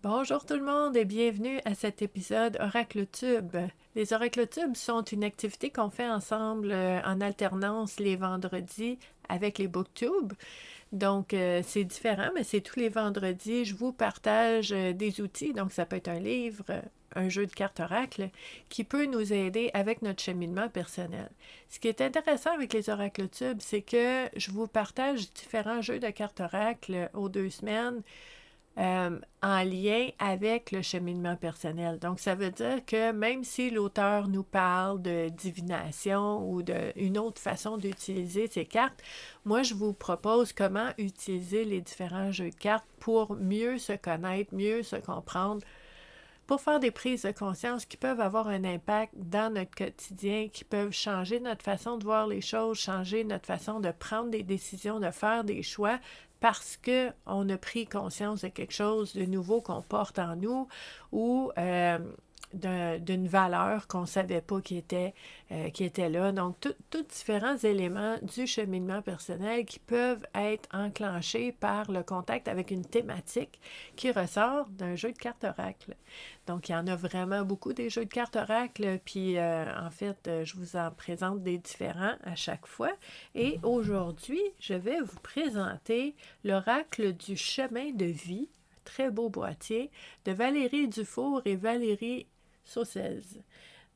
Bonjour tout le monde et bienvenue à cet épisode Oracle Tube. Les Oracle Tubes sont une activité qu'on fait ensemble en alternance les vendredis avec les BookTubes. Donc, c'est différent, mais c'est tous les vendredis. Je vous partage des outils. Donc, ça peut être un livre, un jeu de cartes Oracle qui peut nous aider avec notre cheminement personnel. Ce qui est intéressant avec les Oracle Tubes, c'est que je vous partage différents jeux de cartes Oracle aux 2 semaines en lien avec le cheminement personnel. Donc, ça veut dire que même si l'auteur nous parle de divination ou d'une autre façon d'utiliser ces cartes, moi, je vous propose comment utiliser les différents jeux de cartes pour mieux se connaître, mieux se comprendre, pour faire des prises de conscience qui peuvent avoir un impact dans notre quotidien, qui peuvent changer notre façon de voir les choses, changer notre façon de prendre des décisions, de faire des choix, parce qu'on a pris conscience de quelque chose de nouveau qu'on porte en nous ou d'une valeur qu'on ne savait pas qui était là. Donc, tous différents éléments du cheminement personnel qui peuvent être enclenchés par le contact avec une thématique qui ressort d'un jeu de cartes oracle. Donc, il y en a vraiment beaucoup des jeux de cartes oracle, puis en fait, je vous en présente des différents à chaque fois. Et aujourd'hui, je vais vous présenter l'oracle du chemin de vie, très beau boîtier, de Valérie Dufour et Valérie Saucez.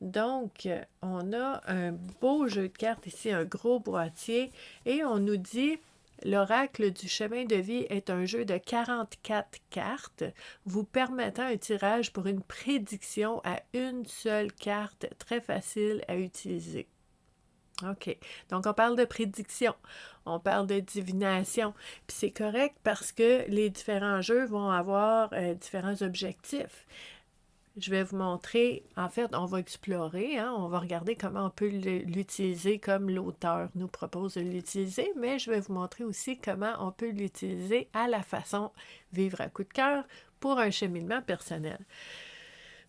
Donc, on a un beau jeu de cartes ici, un gros boîtier, et on nous dit l'oracle du chemin de vie est un jeu de 44 cartes, vous permettant un tirage pour une prédiction à une seule carte, très facile à utiliser. OK. Donc, on parle de prédiction, on parle de divination. Puis c'est correct parce que les différents jeux vont avoir différents objectifs. Je vais vous montrer, en fait, on va explorer, on va regarder comment on peut l'utiliser comme l'auteur nous propose de l'utiliser, mais je vais vous montrer aussi comment on peut l'utiliser à la façon vivre à coup de cœur pour un cheminement personnel.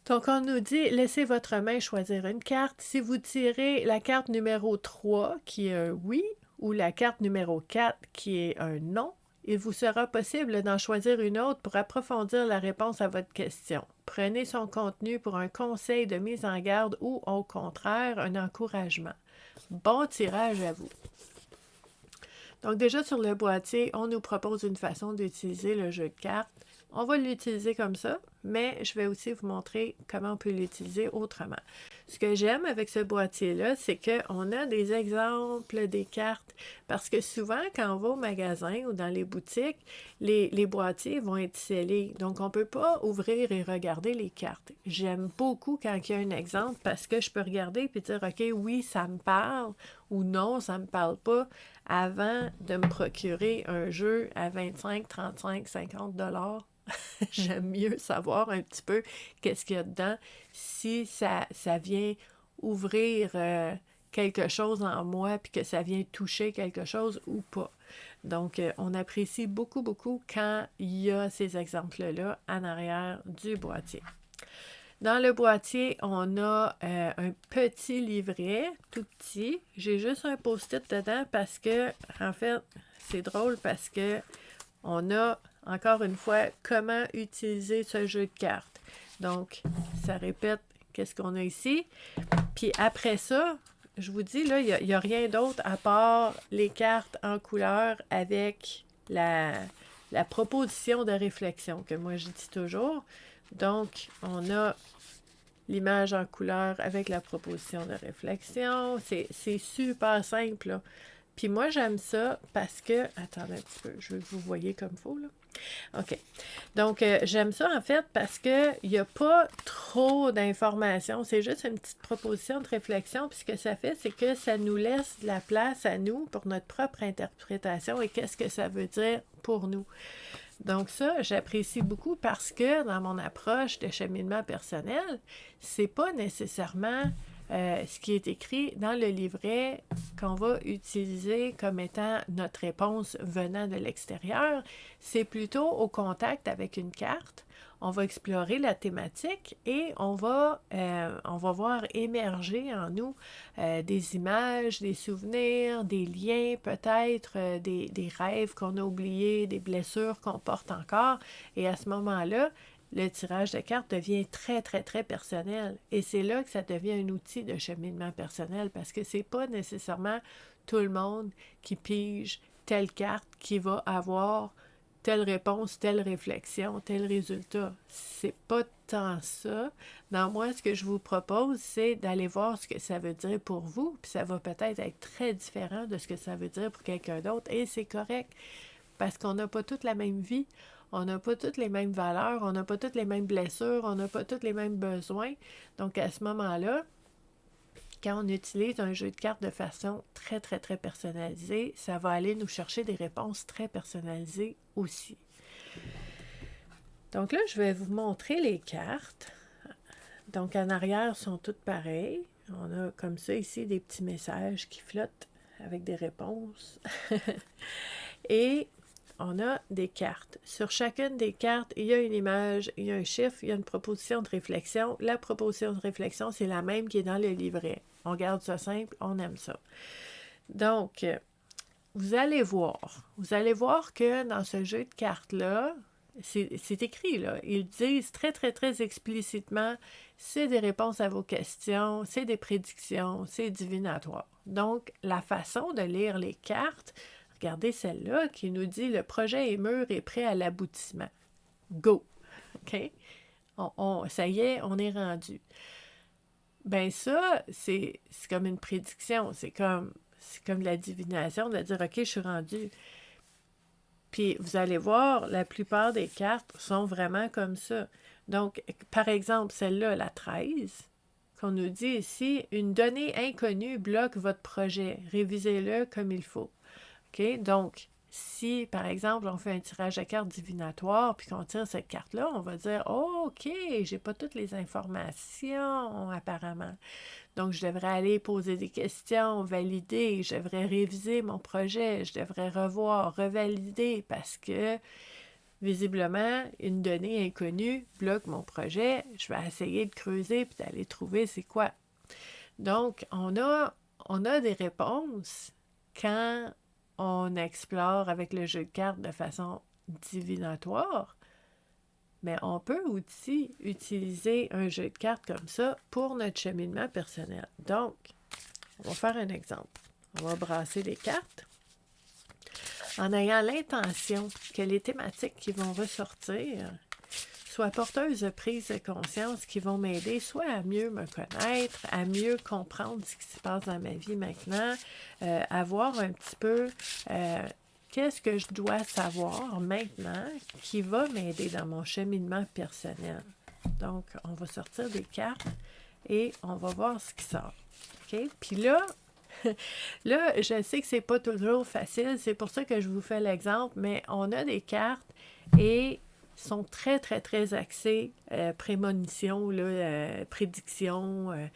Donc, on nous dit, laissez votre main choisir une carte. Si vous tirez la carte numéro 3, qui est un oui, ou la carte numéro 4, qui est un non, il vous sera possible d'en choisir une autre pour approfondir la réponse à votre question. Prenez son contenu pour un conseil de mise en garde ou, au contraire, un encouragement. Bon tirage à vous! Donc déjà sur le boîtier, on nous propose une façon d'utiliser le jeu de cartes. On va l'utiliser comme ça, mais je vais aussi vous montrer comment on peut l'utiliser autrement. Ce que j'aime avec ce boîtier-là, c'est qu'on a des exemples des cartes, parce que souvent, quand on va au magasin ou dans les boutiques, les boîtiers vont être scellés. Donc, on ne peut pas ouvrir et regarder les cartes. J'aime beaucoup quand il y a un exemple, parce que je peux regarder et dire, OK, oui, ça me parle, ou non, ça ne me parle pas, avant de me procurer un jeu à 25, 35, 50 $. J'aime mieux savoir un petit peu qu'est-ce qu'il y a dedans, si ça vient ouvrir quelque chose en moi, puis que ça vient toucher quelque chose ou pas. Donc, on apprécie beaucoup, beaucoup quand il y a ces exemples-là en arrière du boîtier. Dans le boîtier, on a un petit livret, tout petit. J'ai juste un post-it dedans parce que, en fait, c'est drôle parce que on a, encore une fois, comment utiliser ce jeu de cartes. Donc, ça répète qu'est-ce qu'on a ici. Puis après ça, je vous dis, là, il n'y a rien d'autre à part les cartes en couleur avec la proposition de réflexion que moi je dis toujours. Donc, on a l'image en couleur avec la proposition de réflexion. C'est super simple, là. Puis moi, j'aime ça parce que... Attendez un petit peu, je veux que vous voyez comme il faut, là. OK. Donc, j'aime ça, en fait, parce qu'il n'y a pas trop d'informations. C'est juste une petite proposition de réflexion. Puis ce que ça fait, c'est que ça nous laisse de la place à nous pour notre propre interprétation et qu'est-ce que ça veut dire pour nous. Donc ça, j'apprécie beaucoup parce que dans mon approche de cheminement personnel, c'est pas nécessairement ce qui est écrit dans le livret qu'on va utiliser comme étant notre réponse venant de l'extérieur, c'est plutôt au contact avec une carte. On va explorer la thématique et on va voir émerger en nous des images, des souvenirs, des liens peut-être, des rêves qu'on a oubliés, des blessures qu'on porte encore. Et à ce moment-là, le tirage de cartes devient très, très, très personnel. Et c'est là que ça devient un outil de cheminement personnel parce que c'est pas nécessairement tout le monde qui pige telle carte qui va avoir telle réponse, telle réflexion, tel résultat. C'est pas tant ça. Dans moi, ce que je vous propose, c'est d'aller voir ce que ça veut dire pour vous, puis ça va peut-être être très différent de ce que ça veut dire pour quelqu'un d'autre, et c'est correct, parce qu'on n'a pas toute la même vie, on n'a pas toutes les mêmes valeurs, on n'a pas toutes les mêmes blessures, on n'a pas tous les mêmes besoins. Donc, à ce moment-là, quand on utilise un jeu de cartes de façon très, très, très personnalisée, ça va aller nous chercher des réponses très personnalisées aussi. Donc là, je vais vous montrer les cartes. Donc, en arrière, sont toutes pareilles. On a comme ça ici des petits messages qui flottent avec des réponses. Et on a des cartes. Sur chacune des cartes, il y a une image, il y a un chiffre, il y a une proposition de réflexion. La proposition de réflexion, c'est la même qui est dans le livret. On garde ça simple, on aime ça. Donc, vous allez voir que dans ce jeu de cartes-là, c'est écrit, là. Ils disent très, très, très explicitement, c'est des réponses à vos questions, c'est des prédictions, c'est divinatoire. Donc, la façon de lire les cartes, regardez celle-là qui nous dit « Le projet est mûr et prêt à l'aboutissement. Go! » OK? Ça y est, on est rendu. Ben ça, c'est comme une prédiction. C'est comme la divination de dire « OK, je suis rendu. » Puis vous allez voir, la plupart des cartes sont vraiment comme ça. Donc, par exemple, celle-là, la 13, qu'on nous dit ici, une donnée inconnue bloque votre projet. Révisez-le comme il faut. OK? Donc, si, par exemple, on fait un tirage de cartes divinatoire, puis qu'on tire cette carte-là, on va dire oh, « OK, j'ai pas toutes les informations, apparemment. Donc, je devrais aller poser des questions, valider, je devrais réviser mon projet, je devrais revoir, revalider, parce que, visiblement, une donnée inconnue bloque mon projet. Je vais essayer de creuser puis d'aller trouver c'est quoi. » Donc, on a des réponses quand on explore avec le jeu de cartes de façon divinatoire, mais on peut aussi utiliser un jeu de cartes comme ça pour notre cheminement personnel. Donc, on va faire un exemple. On va brasser les cartes en ayant l'intention que les thématiques qui vont ressortir soient porteuses de prise de conscience qui vont m'aider soit à mieux me connaître, à mieux comprendre ce qui se passe dans ma vie maintenant, à voir un petit peu qu'est-ce que je dois savoir maintenant qui va m'aider dans mon cheminement personnel. Donc, on va sortir des cartes et on va voir ce qui sort. OK? Puis là, je sais que c'est pas toujours facile, c'est pour ça que je vous fais l'exemple, mais on a des cartes et sont très, très, très axés prémonition, prédiction,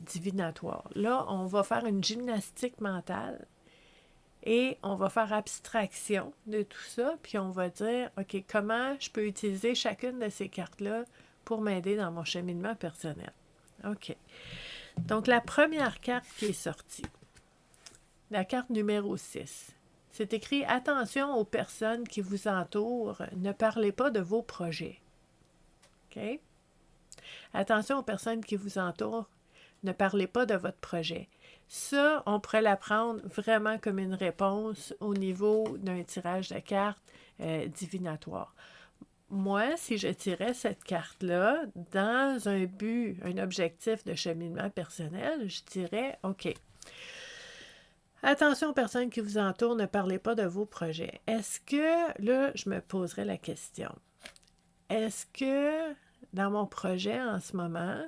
divinatoire. Là, on va faire une gymnastique mentale et on va faire abstraction de tout ça, puis on va dire, OK, comment je peux utiliser chacune de ces cartes-là pour m'aider dans mon cheminement personnel. OK. Donc, la première carte qui est sortie, la carte numéro 6. C'est écrit « Attention aux personnes qui vous entourent, ne parlez pas de vos projets. » OK? Attention aux personnes qui vous entourent, ne parlez pas de votre projet. Ça, on pourrait la prendre vraiment comme une réponse au niveau d'un tirage de cartes divinatoire. Moi, si je tirais cette carte-là, dans un but, un objectif de cheminement personnel, je dirais « OK. Attention aux personnes qui vous entourent, ne parlez pas de vos projets. » Est-ce que, là, je me poserais la question, est-ce que dans mon projet en ce moment,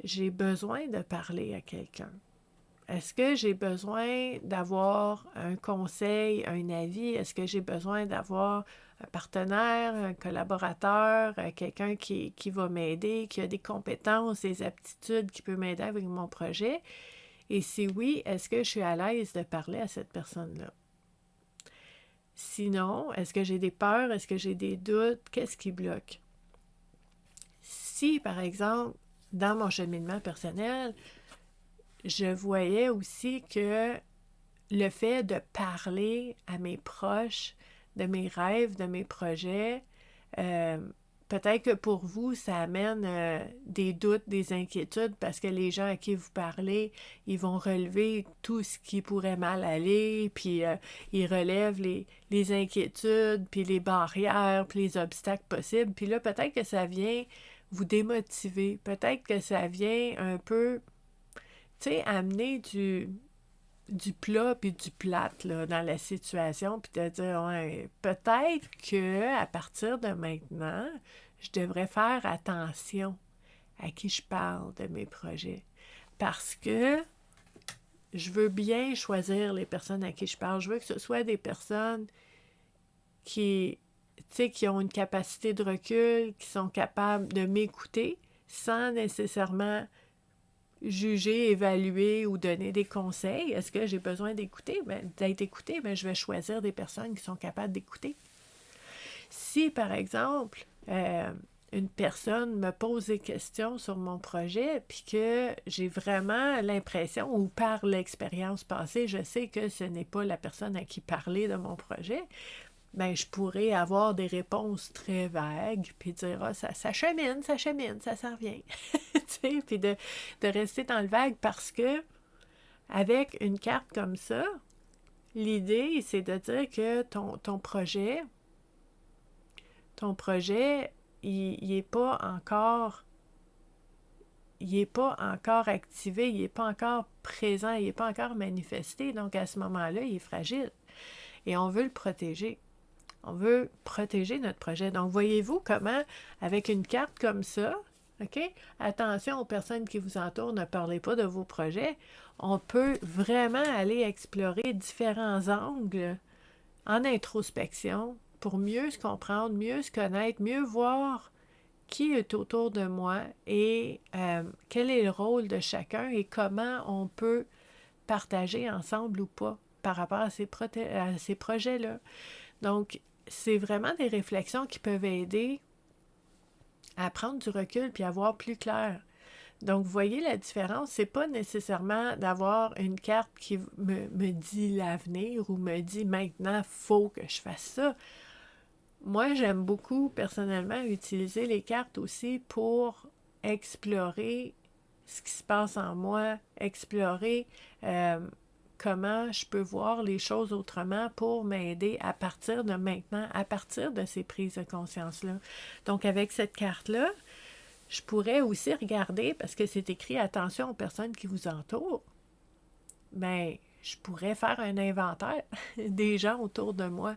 j'ai besoin de parler à quelqu'un? Est-ce que j'ai besoin d'avoir un conseil, un avis? Est-ce que j'ai besoin d'avoir un partenaire, un collaborateur, quelqu'un qui va m'aider, qui a des compétences, des aptitudes, qui peut m'aider avec mon projet? Et si oui, est-ce que je suis à l'aise de parler à cette personne-là? Sinon, est-ce que j'ai des peurs? Est-ce que j'ai des doutes? Qu'est-ce qui bloque? Si, par exemple, dans mon cheminement personnel, je voyais aussi que le fait de parler à mes proches de mes rêves, de mes projets, peut-être que pour vous, ça amène des doutes, des inquiétudes, parce que les gens à qui vous parlez, ils vont relever tout ce qui pourrait mal aller, puis ils relèvent les inquiétudes, puis les barrières, puis les obstacles possibles. Puis là, peut-être que ça vient vous démotiver. Peut-être que ça vient un peu, tu sais, amener du plat puis du plate là, dans la situation, puis de dire, ouais, peut-être que à partir de maintenant, je devrais faire attention à qui je parle de mes projets. Parce que je veux bien choisir les personnes à qui je parle. Je veux que ce soit des personnes qui, tu sais, qui ont une capacité de recul, qui sont capables de m'écouter sans nécessairement juger, évaluer ou donner des conseils. Est-ce que j'ai besoin d'écouter? D'être écouté, je vais choisir des personnes qui sont capables d'écouter. Si, par exemple, une personne me pose des questions sur mon projet, puis que j'ai vraiment l'impression, ou par l'expérience passée, je sais que ce n'est pas la personne à qui parler de mon projet, je pourrais avoir des réponses très vagues, puis dire, ah, ça chemine, ça s'en vient. Puis de rester dans le vague parce que, avec une carte comme ça, l'idée, c'est de dire que ton projet, il n'est pas encore activé, il n'est pas encore présent, il n'est pas encore manifesté. Donc, à ce moment-là, il est fragile. Et on veut le protéger. On veut protéger notre projet. Donc, voyez-vous comment, avec une carte comme ça, OK? Attention aux personnes qui vous entourent, ne parlez pas de vos projets. On peut vraiment aller explorer différents angles en introspection pour mieux se comprendre, mieux se connaître, mieux voir qui est autour de moi et quel est le rôle de chacun et comment on peut partager ensemble ou pas par rapport à ces projets-là. Donc, c'est vraiment des réflexions qui peuvent aider à prendre du recul puis à voir plus clair. Donc, vous voyez la différence, c'est pas nécessairement d'avoir une carte qui me dit l'avenir ou me dit maintenant, faut que je fasse ça. Moi, j'aime beaucoup personnellement utiliser les cartes aussi pour explorer ce qui se passe en moi, explorer comment je peux voir les choses autrement pour m'aider à partir de maintenant, à partir de ces prises de conscience-là. Donc, avec cette carte-là, je pourrais aussi regarder, parce que c'est écrit « Attention aux personnes qui vous entourent », je pourrais faire un inventaire des gens autour de moi.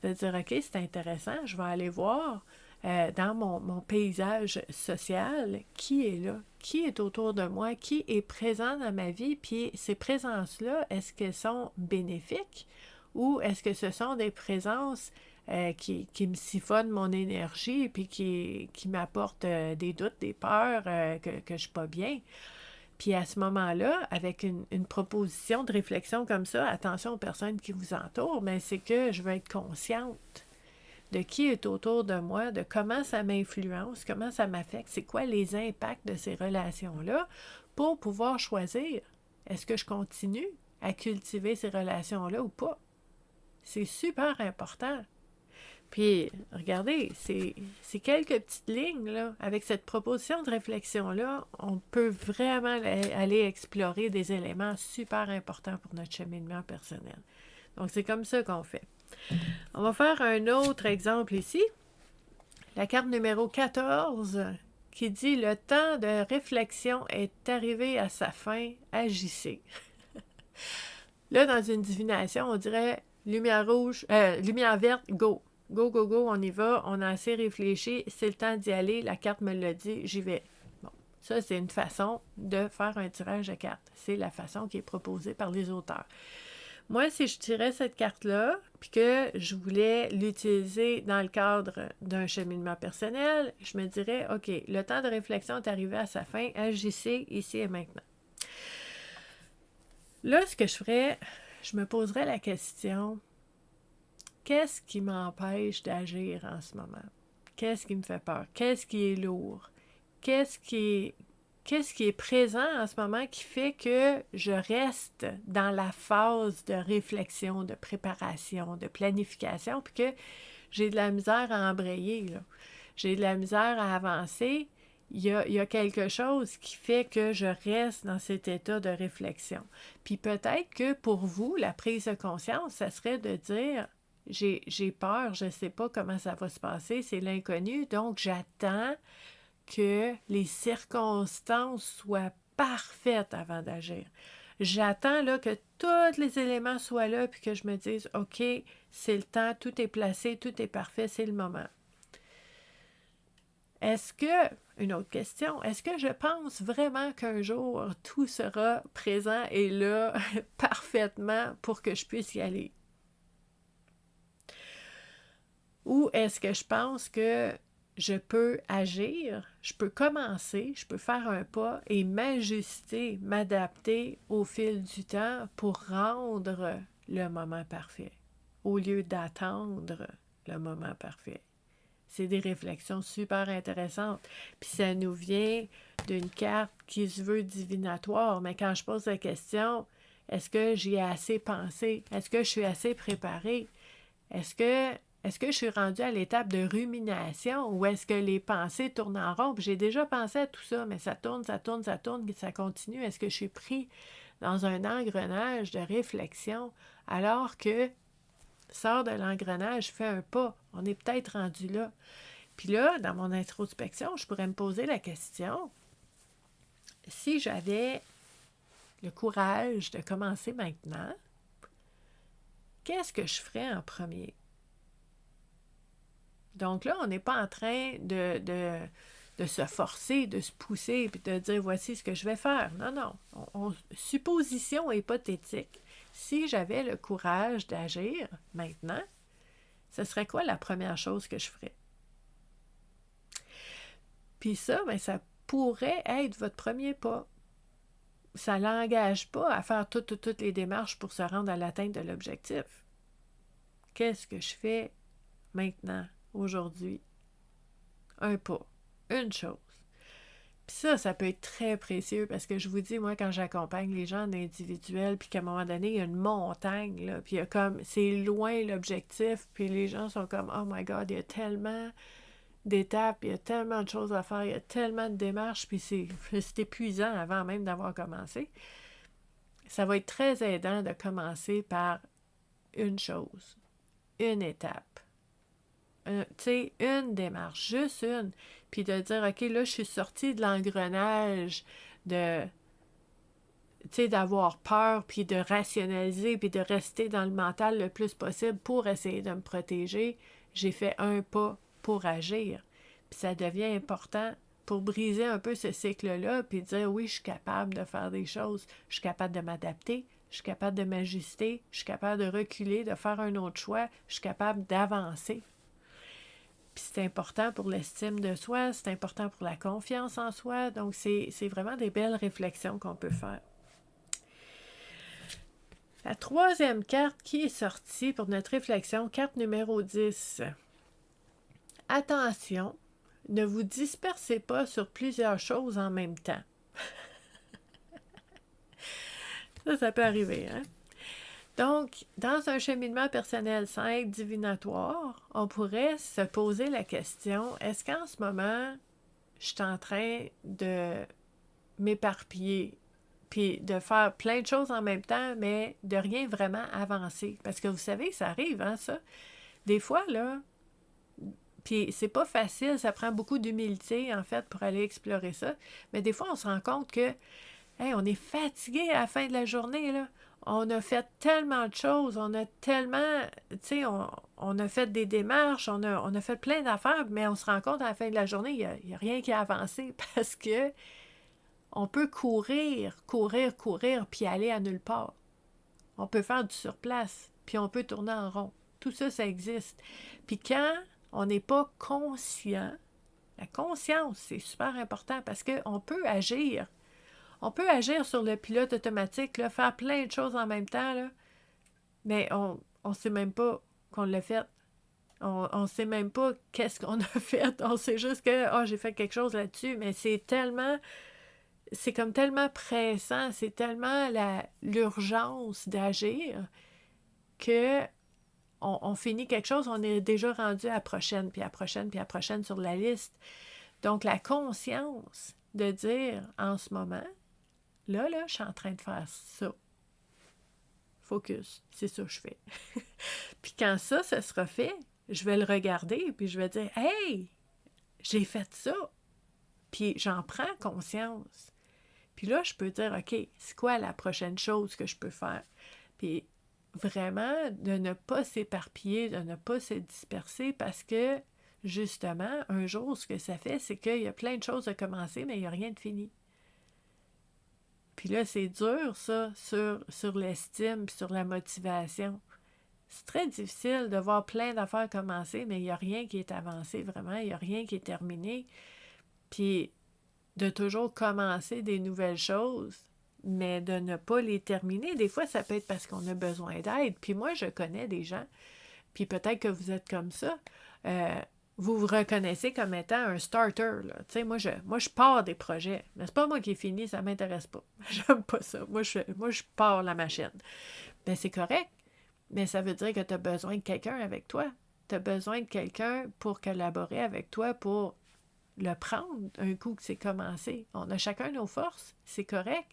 De dire « OK, c'est intéressant, je vais aller voir dans mon paysage social qui est là, qui est autour de moi, qui est présent dans ma vie, puis ces présences-là, est-ce qu'elles sont bénéfiques ou est-ce que ce sont des présences qui me siphonnent mon énergie puis qui m'apportent des doutes, des peurs, que je ne suis pas bien. » Puis à ce moment-là, avec une proposition de réflexion comme ça, attention aux personnes qui vous entourent, c'est que je veux être consciente de qui est autour de moi, de comment ça m'influence, comment ça m'affecte, c'est quoi les impacts de ces relations-là, pour pouvoir choisir, est-ce que je continue à cultiver ces relations-là ou pas? C'est super important. Puis, regardez, c'est quelques petites lignes, là. Avec cette proposition de réflexion-là, on peut vraiment aller explorer des éléments super importants pour notre cheminement personnel. Donc, c'est comme ça qu'on fait. On va faire un autre exemple ici. La carte numéro 14 qui dit « Le temps de réflexion est arrivé à sa fin, agissez. » Là, dans une divination, on dirait « Lumière rouge, lumière verte, go. Go, go, go, on y va, on a assez réfléchi, c'est le temps d'y aller, la carte me l'a dit, j'y vais. » Bon, ça, c'est une façon de faire un tirage de cartes. C'est la façon qui est proposée par les auteurs. Moi, si je tirais cette carte-là, puis que je voulais l'utiliser dans le cadre d'un cheminement personnel, je me dirais, OK, le temps de réflexion est arrivé à sa fin, agissez ici et maintenant. Là, ce que je ferais, je me poserais la question, qu'est-ce qui m'empêche d'agir en ce moment? Qu'est-ce qui me fait peur? Qu'est-ce qui est lourd? Qu'est-ce qui est présent en ce moment qui fait que je reste dans la phase de réflexion, de préparation, de planification, puis que j'ai de la misère à embrayer, là. j'ai de la misère à avancer, il y a quelque chose qui fait que je reste dans cet état de réflexion. Puis peut-être que pour vous, la prise de conscience, ça serait de dire, j'ai peur, je ne sais pas comment ça va se passer, c'est l'inconnu, donc j'attends que les circonstances soient parfaites avant d'agir. J'attends là que tous les éléments soient là puis que je me dise, OK, c'est le temps, tout est placé, tout est parfait, c'est le moment. Une autre question, est-ce que je pense vraiment qu'un jour tout sera présent et là parfaitement pour que je puisse y aller? Ou est-ce que je pense que je peux agir, je peux commencer, je peux faire un pas et m'ajuster, m'adapter au fil du temps pour rendre le moment parfait, au lieu d'attendre le moment parfait. C'est des réflexions super intéressantes. Puis ça nous vient d'une carte qui se veut divinatoire, mais quand je pose la question, est-ce que j'y ai assez pensé? Est-ce que je suis assez préparée? Est-ce que je suis rendue à l'étape de rumination ou est-ce que les pensées tournent en rond? J'ai déjà pensé à tout ça, mais ça tourne, ça continue. Est-ce que je suis pris dans un engrenage de réflexion alors que sors de l'engrenage, fais un pas. On est peut-être rendu là. Puis là, dans mon introspection, je pourrais me poser la question, si j'avais le courage de commencer maintenant, qu'est-ce que je ferais en premier? Donc là, on n'est pas en train de se forcer, de se pousser, puis de dire voici ce que je vais faire. Non, non. Supposition hypothétique. Si j'avais le courage d'agir maintenant, ce serait quoi la première chose que je ferais? Puis ça, bien, ça pourrait être votre premier pas. Ça ne l'engage pas à faire toutes les démarches pour se rendre à l'atteinte de l'objectif. Qu'est-ce que je fais maintenant, aujourd'hui? Un pas, une chose. Puis ça peut être très précieux parce que je vous dis, moi, quand j'accompagne les gens en individuel, puis qu'à un moment donné, il y a une montagne, là, puis il y a comme, c'est loin l'objectif, puis les gens sont comme, oh my God, il y a tellement d'étapes, il y a tellement de choses à faire, il y a tellement de démarches, puis c'est épuisant avant même d'avoir commencé. Ça va être très aidant de commencer par une chose, une étape. Tu sais, une démarche, juste une, puis de dire, OK, là, je suis sortie de l'engrenage de, tu sais, d'avoir peur, puis de rationaliser, puis de rester dans le mental le plus possible pour essayer de me protéger. J'ai fait un pas pour agir. Puis ça devient important pour briser un peu ce cycle-là, puis dire, oui, je suis capable de faire des choses, je suis capable de m'adapter, je suis capable de m'ajuster, je suis capable de reculer, de faire un autre choix, je suis capable d'avancer. Puis c'est important pour l'estime de soi, c'est important pour la confiance en soi. Donc, c'est vraiment des belles réflexions qu'on peut faire. La troisième carte qui est sortie pour notre réflexion, carte numéro 10. Attention, ne vous dispersez pas sur plusieurs choses en même temps. Ça peut arriver, hein? Donc, dans un cheminement personnel sans être divinatoire, on pourrait se poser la question, est-ce qu'en ce moment, je suis en train de m'éparpiller, puis de faire plein de choses en même temps, mais de rien vraiment avancer? Parce que vous savez, ça arrive, hein, ça? Des fois, là, puis c'est pas facile, ça prend beaucoup d'humilité, en fait, pour aller explorer ça, mais des fois, on se rend compte que, hey, on est fatigué à la fin de la journée, là. On a fait tellement de choses, on a tellement, tu sais, on a fait des démarches, on a fait plein d'affaires, mais on se rend compte à la fin de la journée, il n'y a rien qui a avancé parce que on peut courir, puis aller à nulle part. On peut faire du surplace, puis on peut tourner en rond. Tout ça, ça existe. Puis quand on n'est pas conscient, la conscience, c'est super important parce qu'on peut agir. On peut agir sur le pilote automatique, là, faire plein de choses en même temps, là, mais on ne sait même pas qu'on l'a fait. On ne sait même pas qu'est-ce qu'on a fait. On sait juste que j'ai fait quelque chose là-dessus, mais c'est comme tellement pressant, c'est tellement l'urgence d'agir que on finit quelque chose, on est déjà rendu à la prochaine, puis à la prochaine, puis à la prochaine sur la liste. Donc, la conscience de dire en ce moment, là, je suis en train de faire ça. Focus, c'est ça que je fais. Puis quand ça sera fait, je vais le regarder, puis je vais dire, hey, j'ai fait ça. Puis j'en prends conscience. Puis là, je peux dire, OK, c'est quoi la prochaine chose que je peux faire? Puis vraiment, de ne pas s'éparpiller, de ne pas se disperser parce que, justement, un jour, ce que ça fait, c'est qu'il y a plein de choses à commencer, mais il n'y a rien de fini. Puis là, c'est dur, ça, sur l'estime puis sur la motivation. C'est très difficile de voir plein d'affaires commencer, mais il n'y a rien qui est avancé vraiment, il n'y a rien qui est terminé. Puis de toujours commencer des nouvelles choses, mais de ne pas les terminer. Des fois, ça peut être parce qu'on a besoin d'aide. Puis moi, je connais des gens, puis peut-être que vous êtes comme ça. Vous vous reconnaissez comme étant un starter. Là. Tu sais, moi, je pars des projets. Mais c'est pas moi qui ai fini, ça m'intéresse pas. J'aime pas ça. Moi, je pars la machine. Ben, c'est correct. Mais ça veut dire que tu as besoin de quelqu'un avec toi. Tu as besoin de quelqu'un pour collaborer avec toi, pour le prendre un coup que c'est commencé. On a chacun nos forces, c'est correct,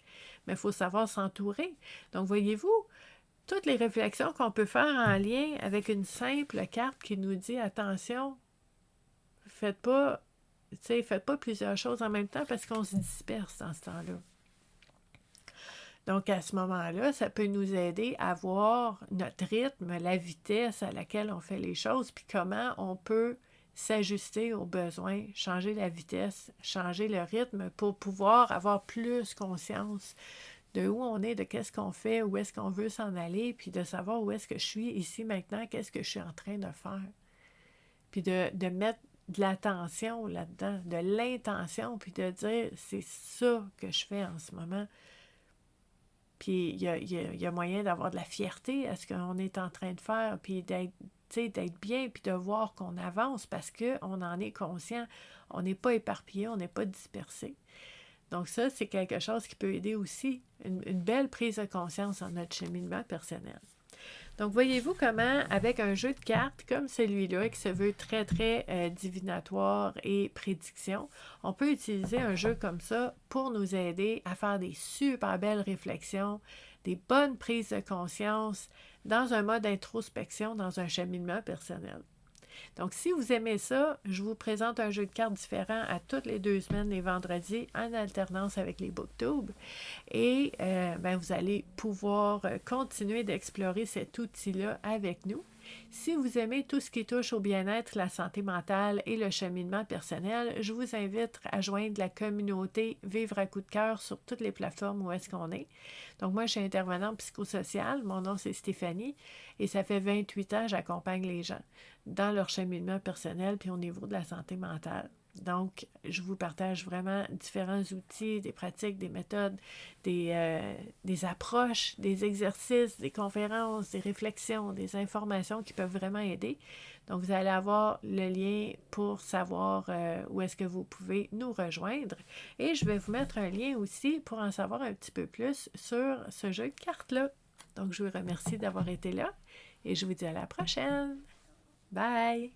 mais il faut savoir s'entourer. Donc, voyez-vous, toutes les réflexions qu'on peut faire en lien avec une simple carte qui nous dit « Attention, faites pas plusieurs choses en même temps parce qu'on se disperse dans ce temps-là. » Donc, à ce moment-là, ça peut nous aider à voir notre rythme, la vitesse à laquelle on fait les choses, puis comment on peut s'ajuster aux besoins, changer la vitesse, changer le rythme pour pouvoir avoir plus conscience de où on est, de qu'est-ce qu'on fait, où est-ce qu'on veut s'en aller, puis de savoir où est-ce que je suis ici maintenant, qu'est-ce que je suis en train de faire. Puis de mettre de l'attention là-dedans, de l'intention, puis de dire c'est ça que je fais en ce moment. Puis il y a moyen d'avoir de la fierté à ce qu'on est en train de faire, puis d'être bien, puis de voir qu'on avance parce qu'on en est conscient. On n'est pas éparpillé, on n'est pas dispersé. Donc ça, c'est quelque chose qui peut aider aussi, une belle prise de conscience dans notre cheminement personnel. Donc, voyez-vous comment, avec un jeu de cartes comme celui-là, qui se veut très, très divinatoire et prédiction, on peut utiliser un jeu comme ça pour nous aider à faire des super belles réflexions, des bonnes prises de conscience dans un mode introspection, dans un cheminement personnel. Donc, si vous aimez ça, je vous présente un jeu de cartes différent à toutes les 2 semaines, les vendredis, en alternance avec les booktubes. Et vous allez pouvoir continuer d'explorer cet outil-là avec nous. Si vous aimez tout ce qui touche au bien-être, la santé mentale et le cheminement personnel, je vous invite à joindre la communauté Vivre à coup de cœur sur toutes les plateformes où est-ce qu'on est. Donc moi, je suis intervenante psychosociale, mon nom c'est Stéphanie, et ça fait 28 ans que j'accompagne les gens dans leur cheminement personnel puis au niveau de la santé mentale. Donc, je vous partage vraiment différents outils, des pratiques, des méthodes, des approches, des exercices, des conférences, des réflexions, des informations qui peuvent vraiment aider. Donc, vous allez avoir le lien pour savoir où est-ce que vous pouvez nous rejoindre. Et je vais vous mettre un lien aussi pour en savoir un petit peu plus sur ce jeu de cartes-là. Donc, je vous remercie d'avoir été là et je vous dis à la prochaine. Bye!